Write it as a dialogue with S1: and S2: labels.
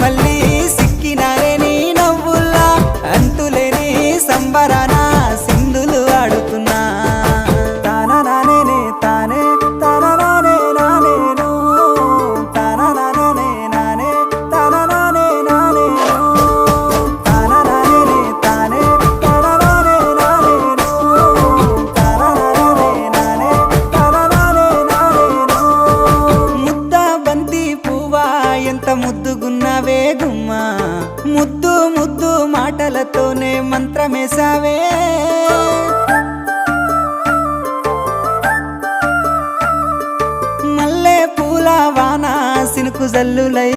S1: మళ్ళీ సిక్కినారే నీ నవ్వుల్లా అంతులేని సంబరాన సింధులు ఆడుతున్నా తాననానే తానే తాననానే నానేను తాననానే నానే తాననానే నానేను తాననానే తానే తాననానే నానేను తాననానే నానే తాననానే నానేను ముద్ద బంతి పువ్వా ఎంత ముద్దుగున్నావే గుమ్మా ముద్దు ముద్దు మాటలతోనే మంత్రమేసావే మల్లె పూల వాన సినుకు జల్లులై